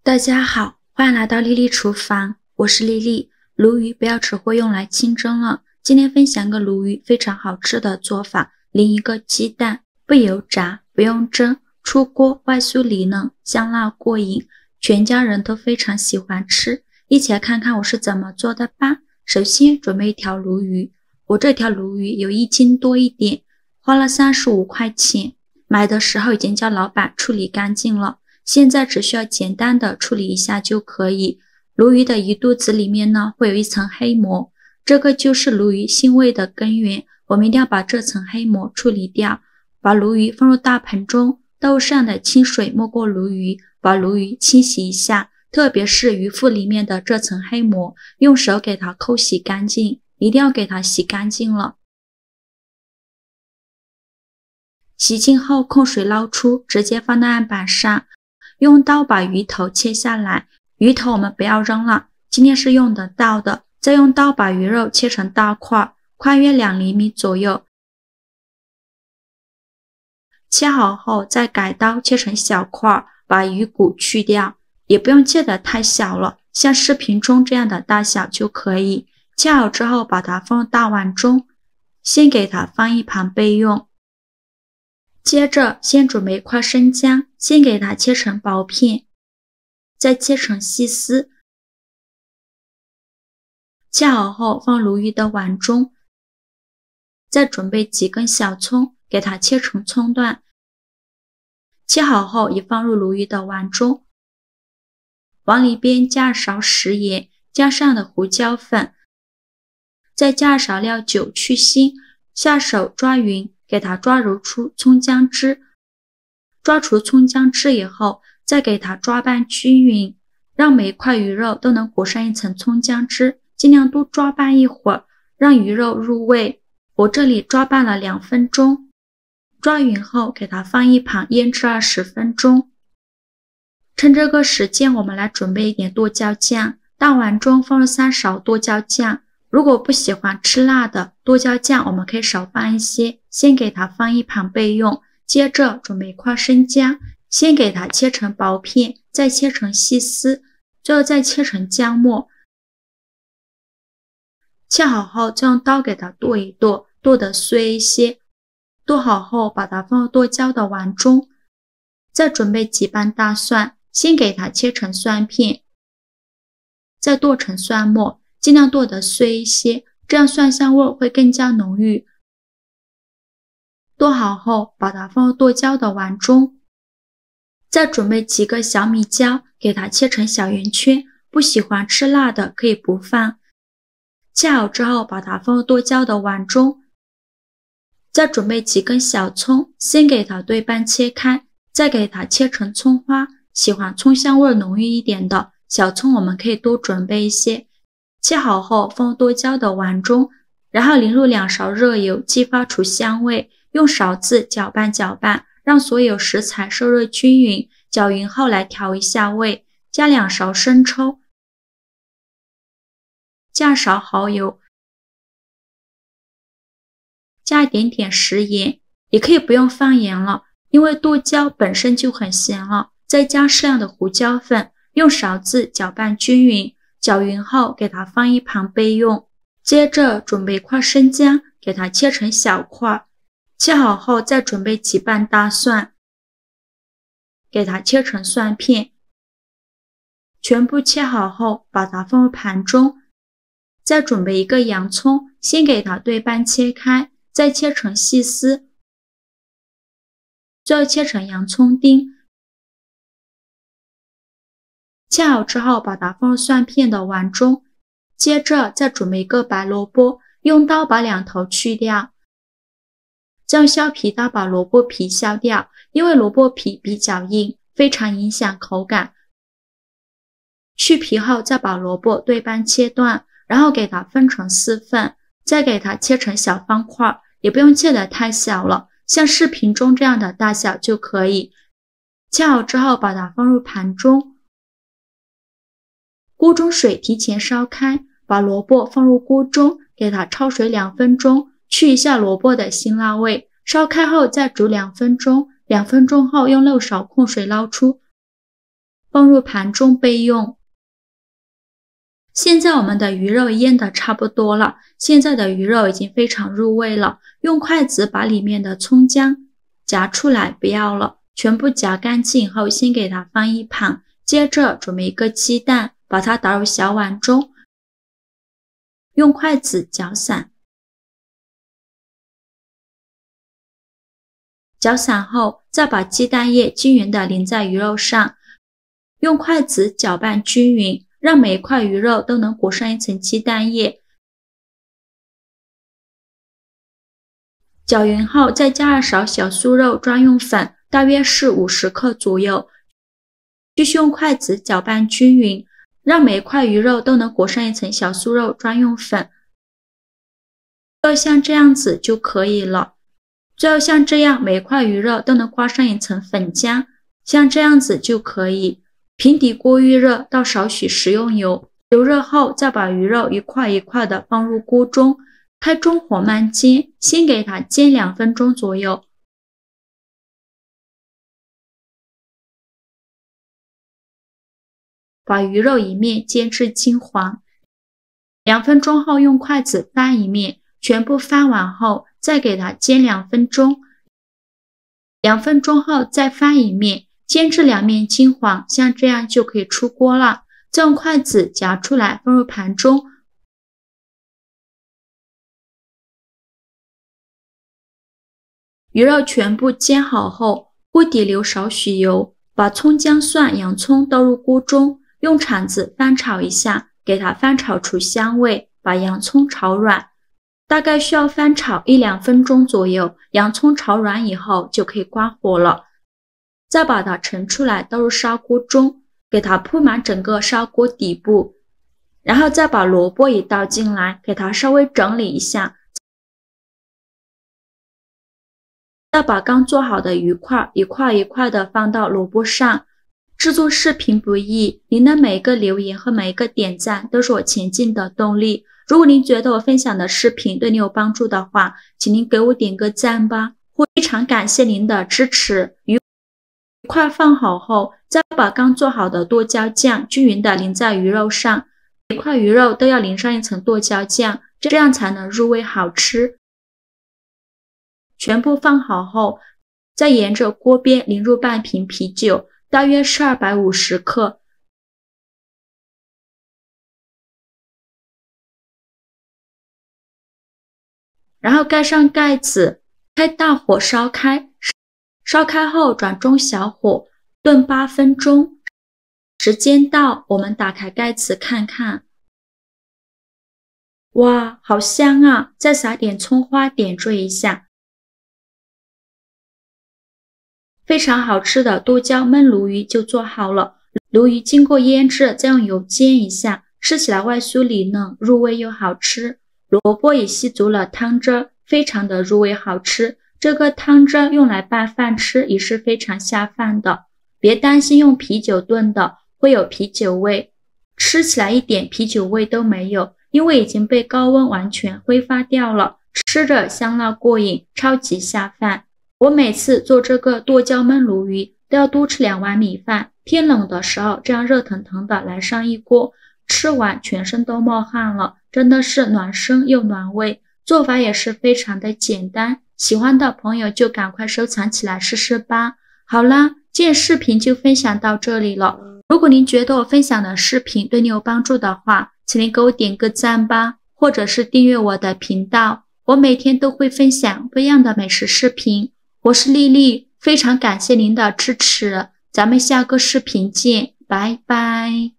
大家好，欢迎来到丽丽厨房，我是丽丽。鲈鱼不要只会用来清蒸了，今天分享个鲈鱼非常好吃的做法，淋一个鸡蛋，不油炸，不用蒸，出锅外酥里嫩，香辣过瘾，全家人都非常喜欢吃。一起来看看我是怎么做的吧。首先准备一条鲈鱼，我这条鲈鱼有1斤多一点，花了35块钱，买的时候已经叫老板处理干净了。现在只需要简单的处理一下就可以。鲈鱼的一肚子里面呢，会有一层黑膜，这个就是鲈鱼腥味的根源，我们一定要把这层黑膜处理掉。把鲈鱼放入大盆中，倒上的清水没过鲈鱼，把鲈鱼清洗一下，特别是鱼腹里面的这层黑膜，用手给它抠洗干净，一定要给它洗干净了。洗净后控水捞出，直接放到案板上。用刀把鱼头切下来，鱼头我们不要扔了，今天是用得到的。再用刀把鱼肉切成大块，宽约2厘米左右。切好后再改刀切成小块，把鱼骨去掉，也不用切得太小了，像视频中这样的大小就可以。切好之后把它放入大碗中，先给它放一旁备用。接着先准备一块生姜，先给它切成薄片，再切成细丝。切好后放鲈鱼的碗中，再准备几根小葱，给它切成葱段。切好后也放入鲈鱼的碗中，往里边加勺食盐，加上的胡椒粉，再加勺料酒去腥，下手抓匀。给它抓揉出葱姜汁，抓出葱姜汁以后，再给它抓拌均匀，让每一块鱼肉都能裹上一层葱姜汁，尽量多抓拌一会儿，让鱼肉入味。我这里抓拌了2分钟，抓匀后给它放一旁腌制20分钟。趁这个时间，我们来准备一点剁椒酱，大碗中放入3勺剁椒酱。如果不喜欢吃辣的，剁椒酱我们可以少放一些，先给它放一旁备用。接着准备一块生姜，先给它切成薄片，再切成细丝，最后再切成姜末。切好后再用刀给它剁一剁，剁得碎一些。剁好后把它放入剁椒的碗中，再准备几瓣大蒜，先给它切成蒜片，再剁成蒜末。尽量剁得碎一些，这样蒜香味会更加浓郁。剁好后把它放入剁椒的碗中，再准备几个小米椒，给它切成小圆圈，不喜欢吃辣的可以不放。切好之后把它放入剁椒的碗中，再准备几根小葱，先给它对半切开，再给它切成葱花。喜欢葱香味浓郁一点的小葱我们可以多准备一些。切好后放入剁椒的碗中，然后淋入2勺热油，激发出香味，用勺子搅拌搅拌，让所有食材受热均匀。搅匀后来调一下味，加2勺生抽，加1勺蚝油，加一点点食盐，也可以不用放盐了，因为剁椒本身就很咸了。再加适量的胡椒粉，用勺子搅拌均匀。搅匀后给它放一旁备用。接着准备一块生姜，给它切成小块，切好后再准备几瓣大蒜，给它切成蒜片。全部切好后把它放入盘中，再准备1个洋葱，先给它对半切开，再切成细丝，最后切成洋葱丁。切好之后把它放入蒜片的碗中，接着再准备1个白萝卜，用刀把2头去掉，再用削皮刀把萝卜皮削掉，因为萝卜皮比较硬，非常影响口感。去皮后再把萝卜对半切断，然后给它分成4份，再给它切成小方块，也不用切得太小了，像视频中这样的大小就可以。切好之后把它放入盘中，锅中水提前烧开，把萝卜放入锅中，给它焯水2分钟，去一下萝卜的辛辣味。烧开后再煮2分钟，2分钟后用漏勺控水捞出。放入盘中备用。现在我们的鱼肉腌得差不多了，现在的鱼肉已经非常入味了，用筷子把里面的葱姜夹出来，不要了，全部夹干净后先给它放一旁，接着准备一个鸡蛋，把它倒入小碗中，用筷子搅散。搅散后，再把鸡蛋液均匀地淋在鱼肉上，用筷子搅拌均匀，让每一块鱼肉都能裹上一层鸡蛋液。搅匀后，再加2勺小酥肉专用粉，大约是50克左右，继续用筷子搅拌均匀，让每一块鱼肉都能裹上一层小酥肉专用粉。像这样子就可以了。最后像这样，每块鱼肉都能刮上一层粉浆，像这样子就可以。平底锅预热，倒少许食用油，油热后再把鱼肉一块一块的放入锅中，开中火慢煎，先给它煎2分钟左右。把鱼肉一面煎至金黄，2分钟后用筷子翻一面，全部翻完后再给它煎2分钟，2分钟后再翻一面，煎至2面金黄，像这样就可以出锅了。再用筷子夹出来放入盘中。鱼肉全部煎好后，锅底留少许油，把葱姜蒜洋葱倒入锅中，用铲子翻炒一下，给它翻炒出香味，把洋葱炒软。大概需要翻炒1-2分钟左右，洋葱炒软以后就可以关火了。再把它盛出来，倒入砂锅中，给它铺满整个砂锅底部，然后再把萝卜也倒进来，给它稍微整理一下。再把刚做好的鱼块一块一块的放到萝卜上。制作视频不易，您的每一个留言和每一个点赞都是我前进的动力。如果您觉得我分享的视频对你有帮助的话，请您给我点个赞吧，非常感谢您的支持。鱼块放好后，再把刚做好的剁椒酱均匀的淋在鱼肉上，每块鱼肉都要淋上一层剁椒酱，这样才能入味好吃。全部放好后，再沿着锅边淋入半瓶啤酒，大约是250克。然后盖上盖子，开大火烧开，烧开后转中小火炖8分钟。时间到，我们打开盖子看看。哇，好香啊！再撒点葱花点缀一下。非常好吃的剁椒焖鲈鱼就做好了。鲈鱼经过腌制，再用油煎一下，吃起来外酥里嫩，入味又好吃。萝卜也吸足了汤汁，非常的入味好吃。这个汤汁用来拌饭吃也是非常下饭的。别担心用啤酒炖的会有啤酒味，吃起来一点啤酒味都没有，因为已经被高温完全挥发掉了，吃着香辣过瘾，超级下饭。我每次做这个剁椒焖鲈鱼都要多吃2碗米饭，天冷的时候这样热腾腾的来上一锅，吃完全身都冒汗了，真的是暖身又暖胃。做法也是非常的简单，喜欢的朋友就赶快收藏起来试试吧。好啦，今天视频就分享到这里了。如果您觉得我分享的视频对你有帮助的话，请您给我点个赞吧，或者是订阅我的频道，我每天都会分享不一样的美食视频。我是丽丽，非常感谢您的支持，咱们下个视频见，拜拜。